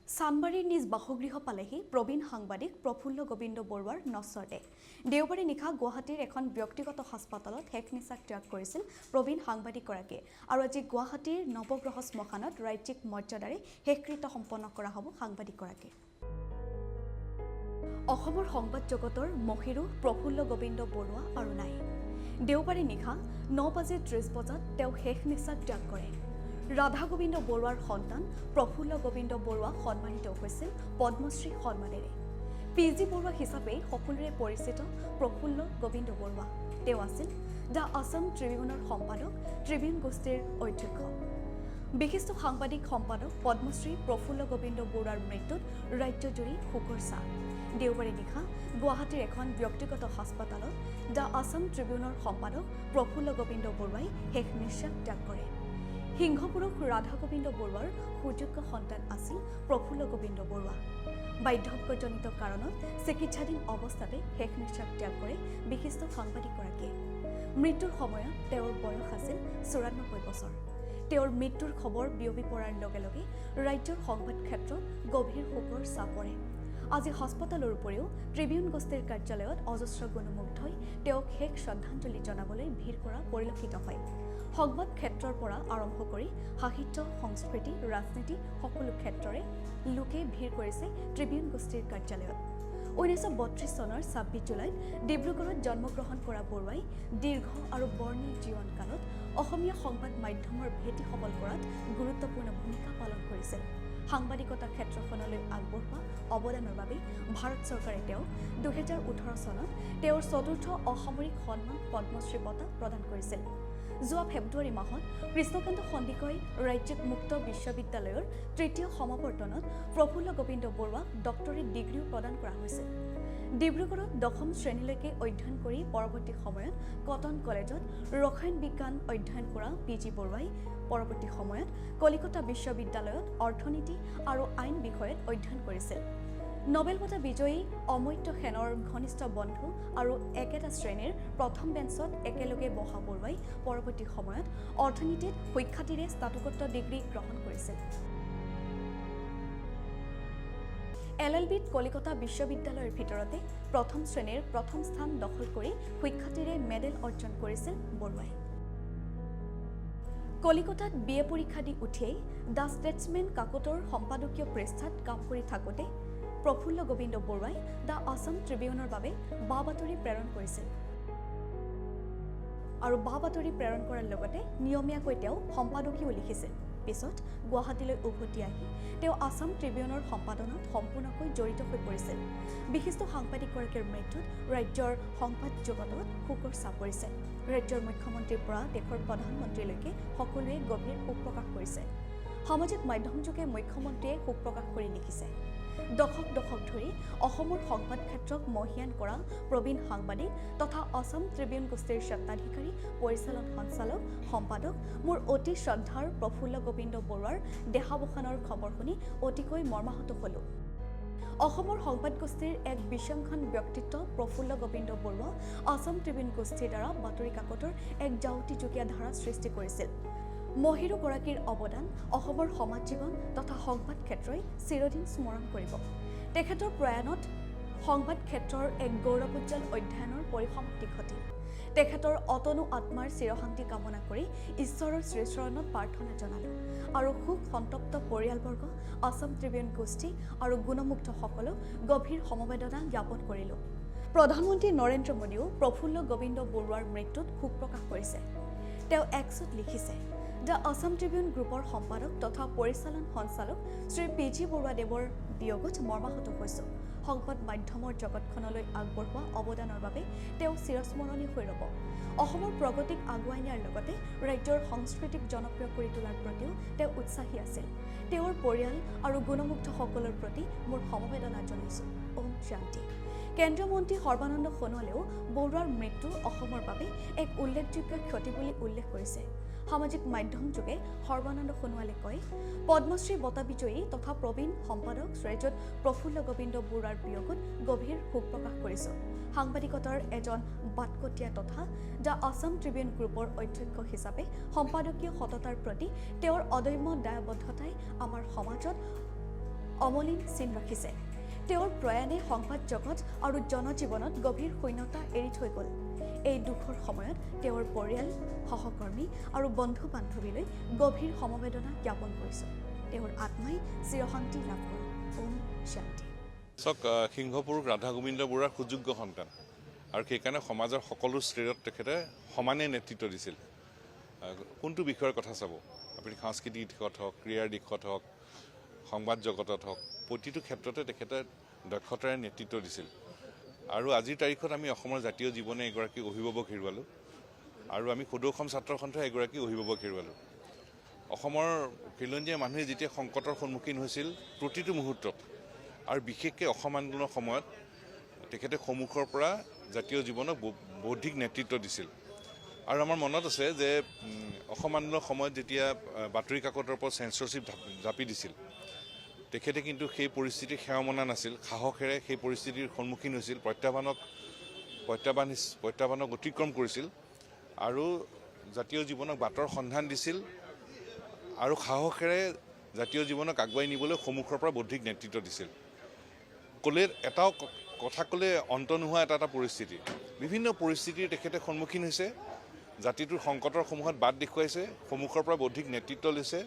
চানবাৰীৰ নিজ বাসগৃহ পালেহি প্ৰবীণ সাংবাদিক প্ৰফুল্ল গোবিন্দ বৰুৱাৰ নশ্বৰ দেহ। দেওবাৰে নিশা গুৱাহাটীৰ এখন ব্যক্তিগত হাস্পতালত শেষ নিশ্বাস ত্যাগ কৰিছিল প্ৰবীণ সাংবাদিকগৰাকীয়ে আৰু আজি গুৱাহাটীৰ নৱগ্ৰহ শ্মশানত ৰাজ্যিক মৰ্যাদাৰে শেষকৃত্য সম্পন্ন কৰা হ'ব সাংবাদিকগৰাকীৰ। অসমৰ সংবাদ জগতৰ মহিৰু প্ৰফুল্ল গোবিন্দ বৰুৱা আৰু নাই। দেওবাৰে নিশা 9:30 বজাত তেওঁ শেষ নিশ্বাস ত্যাগ কৰে। ৰাধা গোবিন্দ বৰুৱাৰ সন্তান প্ৰফুল্ল গোবিন্দ বৰুৱা সন্মানিত হৈছিল পদ্মশ্ৰী সন্মানেৰে। পি.জি. বৰুৱা হিচাপে সকলোৰে পৰিচিত প্ৰফুল্ল গোবিন্দ বৰুৱা। তেওঁ আছিল দ্য আছাম ট্ৰিবিউনৰ সম্পাদক, ট্ৰিবিউন গোষ্ঠীৰ অধ্যক্ষ। বিশিষ্ট সাংবাদিক সম্পাদক পদ্মশ্ৰী প্ৰফুল্ল গোবিন্দ বৰুৱাৰ মৃত্যুত ৰাজ্যজুৰি শোকৰ ছাঁ। দেওবাৰে নিশা গুৱাহাটীৰ এখন ব্যক্তিগত হাস্পতালত দ্য আছাম ট্ৰিবিউনৰ সম্পাদক প্ৰফুল্ল গোবিন্দ বৰুৱাই শেষ নিশ্বাস ত্যাগ কৰে। সিংহপুৰুষ ৰাধা গোবিন্দ বৰুৱাৰ সুযোগ্য সন্তান আছিল প্ৰফুল্ল গোবিন্দ বৰুৱা। বাৰ্ধক্যজনিত কাৰণত চিকিৎসাধীন অৱস্থাতে শেষ নিশ্বাস ত্যাগ কৰে বিশিষ্ট সাংবাদিকগৰাকীয়ে। মৃত্যুৰ সময়ত তেওঁৰ বয়স আছিল 94 বছৰ। তেওঁৰ মৃত্যুৰ খবৰ বিয়পি পৰাৰ লগে লগে ৰাজ্যৰ সংবাদ ক্ষেত্ৰত গভীৰ শোকৰ ছাঁ পৰে। আজি হাস্পতালৰ উপৰিও ট্ৰিবিউন গোষ্ঠীৰ কাৰ্যালয়ত অজস্ৰ গণমুগ্ধই তেওঁক শেষ শ্ৰদ্ধাঞ্জলি জনাবলৈ ভিৰ কৰা পৰিলক্ষিত হয়। সংবাদ ক্ষেত্ৰৰ পৰা আৰম্ভ কৰি সাহিত্য, সংস্কৃতি, ৰাজনীতি সকলো ক্ষেত্ৰৰে লোকে ভিৰ কৰিছে ট্ৰিবিউন গোষ্ঠীৰ কাৰ্যালয়ত। 1932 চনৰ 26 জুলাইত ডিব্ৰুগড়ত জন্মগ্ৰহণ কৰা বৰুৱাই দীৰ্ঘ আৰু বৰ্ণিল জীৱনকালত অসমীয়া সংবাদ মাধ্যমৰ ভেটি সবল কৰাত গুৰুত্বপূৰ্ণ ভূমিকা পালন কৰিছিল। সাংবাদিকতা ক্ষেত্ৰখনলৈ আগবঢ়োৱা অৱদানৰ বাবে ভাৰত চৰকাৰে তেওঁক 2018 চনত তেওঁৰ চতুৰ্থ অসামৰিক সন্মান পদ্মশ্ৰী বঁটা প্ৰদান কৰিছিল। যোৱা ফেব্ৰুৱাৰী মাহত কৃষ্ণকান্ত সন্দিকৈ ৰাজ্যিক মুক্ত বিশ্ববিদ্যালয়ৰ তৃতীয় সমাৱৰ্তনত প্ৰফুল্ল গোবিন্দ বৰুৱাক ডক্টৰেট ডিগ্ৰীও প্ৰদান কৰা হৈছিল। ডিব্ৰুগড়ত 10ম শ্ৰেণীলৈকে অধ্যয়ন কৰি পৰৱৰ্তী সময়ত কটন কলেজত ৰসায়ন বিজ্ঞান অধ্যয়ন কৰা পি.জি. বৰুৱাই পৰৱৰ্তী সময়ত কলিকতা বিশ্ববিদ্যালয়ত অৰ্থনীতি আৰু আইন বিষয়ত অধ্যয়ন কৰিছিল। নোবেল বঁটা বিজয়ী অমৰ্ত্য সেনৰ ঘনিষ্ঠ বন্ধু আৰু একেটা শ্ৰেণীৰ প্ৰথম বেঞ্চত একেলগে বহা বৰুৱাই পৰৱৰ্তী সময়ত অৰ্থনীতিত সুখ্যাতিৰে স্নাতকোত্তৰ ডিগ্ৰী গ্ৰহণ কৰিছিল। LLBত কলিকতা বিশ্ববিদ্যালয়ৰ ভিতৰতে প্ৰথম শ্ৰেণীৰ প্ৰথম স্থান দখল কৰি সুখ্যাতিৰে মেডেল অৰ্জন কৰিছিল বৰুৱাই। কলিকতাত BA পৰীক্ষা দি উঠিয়েই দ্য ষ্টেটছমেন কাকতৰ সম্পাদকীয় পৃষ্ঠাত কাম কৰি থাকোঁতে প্ৰফুল্ল গোবিন্দ বৰুৱাই দ্য আছাম ট্ৰিবিউনৰ বাবে বা-বাতৰি প্ৰেৰণ কৰিছিল আৰু বা-বাতৰি প্ৰেৰণ কৰাৰ লগতে নিয়মীয়াকৈ তেওঁ সম্পাদকীয়ও লিখিছিল। পিছত গুৱাহাটীলৈ উভতি আহি তেওঁ আছাম ট্ৰিবিউনৰ সম্পাদনাত সম্পূৰ্ণকৈ জড়িত হৈ পৰিছিল। বিশিষ্ট সাংবাদিকগৰাকীৰ মৃত্যুত ৰাজ্যৰ সংবাদ জগতত শোকৰ ছাঁ পৰিছে। ৰাজ্যৰ মুখ্যমন্ত্ৰীৰ পৰা দেশৰ প্ৰধানমন্ত্ৰীলৈকে সকলোৱে গভীৰ শোক প্ৰকাশ কৰিছে। সামাজিক মাধ্যমযোগে মুখ্যমন্ত্ৰীয়ে শোক প্ৰকাশ কৰি লিখিছে, দশক ধৰি অসমৰ সংবাদ ক্ষেত্ৰক মহিয়ান কৰা প্ৰবীণ সাংবাদিক তথা আছাম ট্ৰিবিউন গোষ্ঠীৰ স্বত্বাধিকাৰী, পৰিচালন সঞ্চালক, সম্পাদক মোৰ অতি শ্ৰদ্ধাৰ প্ৰফুল্ল গোবিন্দ বৰুৱাৰ দেহাৱসানৰ খবৰ শুনি অতিকৈ মৰ্মাহত হ'লোঁ। অসমৰ সংবাদ গোষ্ঠীৰ এক বিচক্ষণ ব্যক্তিত্ব প্ৰফুল্ল গোবিন্দ বৰুৱা আছাম ট্ৰিবিউন গোষ্ঠীৰ দ্বাৰা বাতৰি কাকতৰ এক জাউতিযুগীয়া ধাৰা সৃষ্টি কৰিছিল। মহিৰুগৰাকীৰ অৱদান অসমৰ সমাজ জীৱন তথা সংবাদ ক্ষেত্ৰই চিৰদিন স্মৰণ কৰিব। তেখেতৰ প্ৰয়াণত সংবাদ ক্ষেত্ৰৰ এক গৌৰৱোজ্জ্বল অধ্যয়নৰ পৰিসমাপ্তি ঘটিল। তেখেতৰ অতনু আত্মাৰ চিৰশান্তি কামনা কৰি ঈশ্বৰৰ শ্ৰীচৰণত প্ৰাৰ্থনা জনালোঁ আৰু শোক সন্তপ্ত পৰিয়ালবৰ্গ, আছাম ট্ৰিবিউন গোষ্ঠী আৰু গুণমুগ্ধসকলক গভীৰ সমবেদনা জ্ঞাপন কৰিলোঁ। প্ৰধানমন্ত্ৰী নৰেন্দ্ৰ মোদীয়েও প্ৰফুল্ল গোবিন্দ বৰুৱাৰ মৃত্যুত শোক প্ৰকাশ কৰিছে। তেওঁ এক্সত লিখিছে, দ্য আছাম ট্ৰিবিউন গ্ৰুপৰ সম্পাদক তথা পৰিচালন সঞ্চালক শ্ৰী পি.জি. বৰুৱাদেৱৰ বিয়োগত মৰ্মাহত হৈছোঁ। সংবাদ মাধ্যমৰ জগতখনলৈ আগবঢ়োৱা অৱদানৰ বাবে তেওঁ চিৰস্মৰণীয় হৈ ৰ'ব। অসমৰ প্ৰগতিক আগুৱাই নিয়াৰ লগতে ৰাজ্যৰ সংস্কৃতিক জনপ্ৰিয় কৰি তোলাৰ প্ৰতিও তেওঁ উৎসাহী আছিল। তেওঁৰ পৰিয়াল আৰু গুণমুগ্ধসকলৰ প্ৰতি মোৰ সমবেদনা জনাইছোঁ। ওম শান্তি। কেন্দ্ৰীয় মন্ত্ৰী সৰ্বানন্দ সোণোৱালেও বৰুৱাৰ মৃত্যু অসমৰ বাবে এক উল্লেখযোগ্য ক্ষতি বুলি উল্লেখ কৰিছে। সামাজিক মাধ্যম যোগে সৰ্বানন্দ সোণোৱালে কয়, পদ্মশ্ৰী বঁটা বিজয়ী তথা প্ৰবীণ সম্পাদক শ্ৰীযুত প্ৰফুল্ল গোবিন্দ বৰুৱাৰ বিয়োগত গভীৰ শোক প্ৰকাশ কৰিছোঁ। সাংবাদিকতাৰ এজন বাটকটীয়া তথা দ্য আছাম ট্ৰিবিউন গ্ৰুপৰ অধ্যক্ষ হিচাপে সম্পাদকীয় সততাৰ প্ৰতি তেওঁৰ অদম্য দায়বদ্ধতাই আমাৰ সমাজত অমলিন চিন ৰাখিছে। তেওঁৰ প্ৰয়াণে সংবাদ জগত আৰু জনজীৱনত গভীৰ শূন্যতা এৰি থৈ গ'ল। এই দুখৰ সময়ত তেওঁৰ পৰিয়াল, সহকৰ্মী আৰু বন্ধু বান্ধৱীলৈ গভীৰ সমবেদনা জ্ঞাপন কৰিছোঁ। তেওঁৰ আত্মাই চিৰশান্তি লাভ কৰক। ওম শান্তি। সিংহপুৰুষ ৰাধা গোবিন্দ বৰুৱাৰ সুযোগ্য সন্তান আৰু সেইকাৰণে সমাজৰ সকলো স্তৰত তেখেতে সমানে নেতৃত্ব দিছিল। কোনটো বিষয়ৰ কথা চাব, আপুনি সাংস্কৃতিক দিশত হওক, ক্ৰীড়াৰ দিশত হওক, সংবাদ জগতত হওক, প্ৰতিটো ক্ষেত্ৰতে তেখেতে দক্ষতাৰে নেতৃত্ব দিছিল। আৰু আজিৰ তাৰিখত আমি অসমৰ জাতীয় জীৱনে এগৰাকী অভিভাৱক হেৰুৱালোঁ আৰু আমি সদৌ অসম ছাত্ৰ সন্থাই এগৰাকী অভিভাৱক হেৰুৱালোঁ। অসমৰ খিলঞ্জীয়া মানুহে যেতিয়া সংকটৰ সন্মুখীন হৈছিল প্ৰতিটো মুহূৰ্তত, আৰু বিশেষকৈ অসম আন্দোলনৰ সময়ত তেখেতে সন্মুখৰ পৰা জাতীয় জীৱনক বৌদ্ধিক নেতৃত্ব দিছিল। আৰু আমাৰ মনত আছে যে অসম আন্দোলনৰ সময়ত যেতিয়া বাতৰি কাকতৰ ওপৰত চেঞ্চৰশ্বিপ জাপি দিছিল, তেখেতে কিন্তু সেই পৰিস্থিতিৰ সেৱা মনা নাছিল। সাহসেৰে সেই পৰিস্থিতিৰ সন্মুখীন হৈছিল, প্ৰত্যাহ্বানক অতিক্ৰম কৰিছিল আৰু জাতীয় জীৱনক বাটৰ সন্ধান দিছিল আৰু সাহসেৰে জাতীয় জীৱনক আগুৱাই নিবলৈ সন্মুখৰ পৰা বৌদ্ধিক নেতৃত্ব দিছিল। এটাও কথা ক'লে অন্ত নোহোৱা এটা পৰিস্থিতি, বিভিন্ন পৰিস্থিতিৰ তেখেতে সন্মুখীন হৈছে, জাতিটোৰ সংকটৰ সমূহত বাট দেখুৱাইছে, সন্মুখৰ পৰা বৌদ্ধিক নেতৃত্ব লৈছে,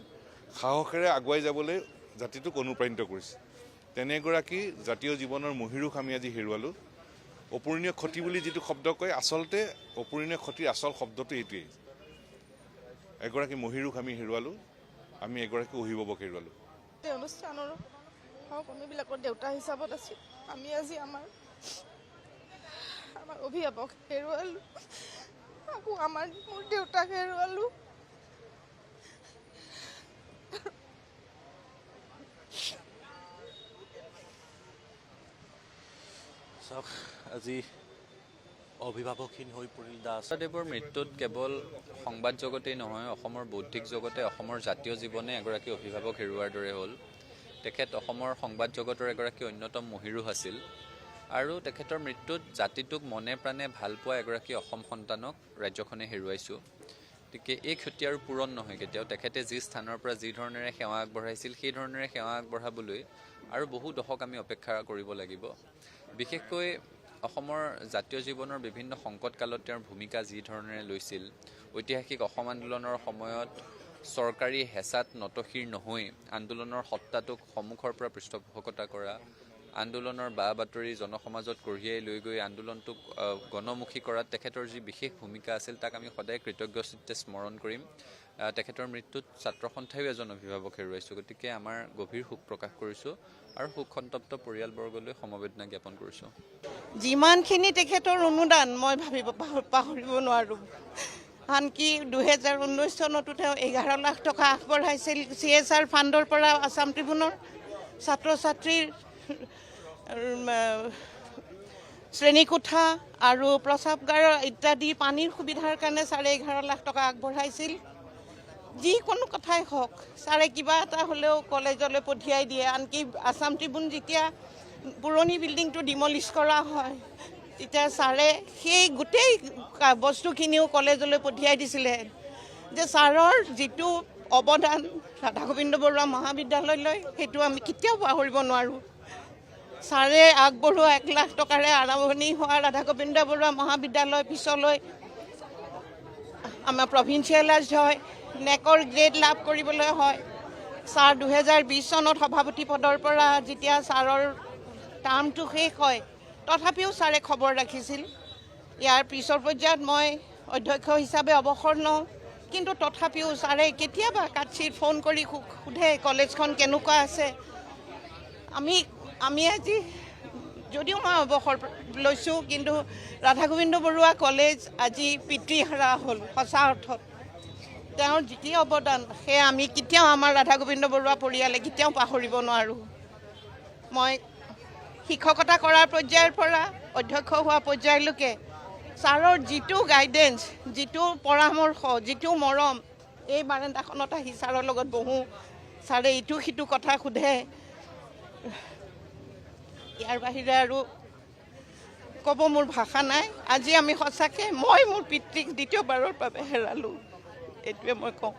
সাহসেৰে আগুৱাই যাবলৈ জাতিটোক অনুপ্ৰাণিত কৰিছে। তেনে এগৰাকী জাতীয় জীৱনৰ মহীৰূহ আমি আজি হেৰুৱালোঁ। অপূৰণীয় ক্ষতি বুলি যিটো শব্দ কয়, আচলতে অপূৰণীয় ক্ষতিৰ আচল শব্দটো এইটোৱেই। এগৰাকী মহীৰূহ আমি হেৰুৱালোঁ, আমি এগৰাকী অভিভাৱক হেৰুৱালোঁ। অনুষ্ঠানৰ সহকৰ্মীবিলাকৰ দেউতা হিচাপত আছিল, আমি আজি আমাৰ অভিভাৱক হেৰুৱালোঁ, আকৌ মোৰ দেউতাক হেৰুৱালোঁ। আজি অভিভাৱকহীন হৈ পৰিল দাস। দেৱৰ মৃত্যুত কেৱল সংবাদ জগতেই নহয়, অসমৰ বৌদ্ধিক জগতে, অসমৰ জাতীয় জীৱনে এগৰাকী অভিভাৱক হেৰুৱাৰ দৰে হ'ল। তেখেত অসমৰ সংবাদ জগতৰ এগৰাকী অন্যতম মহীৰূহ আছিল আৰু তেখেতৰ মৃত্যুত জাতিটোক মনে প্ৰাণে ভাল পোৱা এগৰাকী অসম সন্তানক ৰাজ্যখনে হেৰুৱাইছোঁ। গতিকে এই ক্ষতি আৰু পূৰণ নহয় কেতিয়াও। তেখেতে যি স্থানৰ পৰা যি ধৰণেৰে সেৱা আগবঢ়াইছিল, সেই ধৰণেৰে সেৱা আগবঢ়াবলৈ আৰু বহু দশক আমি অপেক্ষা কৰিব লাগিব। বিশেষকৈ অসমৰ জাতীয় জীৱনৰ বিভিন্ন সংকট কালত তেওঁৰ ভূমিকা যি ধৰণেৰে লৈছিল, ঐতিহাসিক অসম আন্দোলনৰ সময়ত চৰকাৰী হেঁচাত নতশিৰ নহৈ আন্দোলনৰ সত্তাটোক সন্মুখৰ পৰা পৃষ্ঠপোষকতা কৰা, আন্দোলনৰ বা বাতৰি জনসমাজত কঢ়িয়াই লৈ গৈ আন্দোলনটোক গণমুখী কৰাত তেখেতৰ যি বিশেষ ভূমিকা আছিল, তাক আমি সদায় কৃতজ্ঞচিত্তে স্মৰণ কৰিম। তেখেতৰ মৃত্যুত ছাত্ৰ সন্থায়ো এজন অভিভাৱক হেৰুৱাইছোঁ। গতিকে আমাৰ গভীৰ শোক প্ৰকাশ কৰিছোঁ আৰু শোকসন্তপ্ত পৰিয়ালবৰ্গলৈ সমবেদনা জ্ঞাপন কৰিছোঁ। যিমানখিনি তেখেতৰ অনুদান মই পাহৰিব নোৱাৰোঁ। আনকি 2019 চনতো তেওঁ 11 লাখ টকা আগবঢ়াইছিল CSR ফাণ্ডৰ পৰা আছাম ট্ৰিবিউনৰ ছাত্ৰ ছাত্ৰীৰ শ্ৰেণীকোঠা আৰু প্ৰস্ৰাৱগাৰ ইত্যাদি পানীৰ সুবিধাৰ কাৰণে 11.5 লাখ টকা আগবঢ়াইছিল। যিকোনো কথাই হওক, ছাৰে কিবা এটা হ'লেও কলেজলৈ পঠিয়াই দিয়ে। আনকি আছাম ট্ৰিবিউন যেতিয়া পুৰণি বিল্ডিংটো ডিমলিছ কৰা হয়, তেতিয়া ছাৰে সেই গোটেই বস্তুখিনিও কলেজলৈ পঠিয়াই দিছিলে। যে ছাৰৰ যিটো অৱদান ৰাধা গোবিন্দ বৰুৱা মহাবিদ্যালয়লৈ, সেইটো আমি কেতিয়াও পাহৰিব নোৱাৰোঁ। ছাৰে আগবঢ়োৱা 1 লাখ টকাৰে আৰম্ভণি হোৱা ৰাধা গোবিন্দ বৰুৱা মহাবিদ্যালয় পিছলৈ আমাৰ প্ৰভিন্সিয়েলাইজ হয়, নেকৰ গ্ৰেড লাভ কৰিবলৈ হয়। ছাৰ 2020 চনত সভাপতি পদৰ পৰা যেতিয়া ছাৰৰ টাৰ্মটো শেষ হয়, তথাপিও ছাৰে খবৰ ৰাখিছিল। ইয়াৰ পিছৰ পৰ্যায়ত মই অধ্যক্ষ হিচাপে অৱসৰ লওঁ, কিন্তু তথাপিও ছাৰে কেতিয়াবা কাটচিত ফোন কৰি সোধে কলেজখন কেনেকুৱা আছে। আমি আজি যদিও মই অৱসৰ লৈছোঁ, কিন্তু ৰাধা গোবিন্দ বৰুৱা কলেজ আজি পিতৃহাৰা হ'ল। সঁচা অৰ্থত তেওঁৰ যিটি অৱদান, সেয়া আমি কেতিয়াও আমাৰ ৰাধা গোবিন্দ বৰুৱা পৰিয়ালে কেতিয়াও পাহৰিব নোৱাৰোঁ। মই শিক্ষকতা কৰাৰ পৰ্যায়ৰ পৰা অধ্যক্ষ হোৱা পৰ্যায়লৈকে ছাৰৰ যিটো গাইডেঞ্চ, যিটো পৰামৰ্শ, যিটো মৰম, এই বাৰাণ্ডাখনত আহি ছাৰৰ লগত বহোঁ, ছাৰে ইটো সিটো কথা সোধে। ইয়াৰ বাহিৰে আৰু ক'ব মোৰ ভাষা নাই। আজি আমি সঁচাকৈ মই মোৰ পিতৃক দ্বিতীয়বাৰৰ বাবে হেৰালোঁ, এইটোৱে মই কওঁ।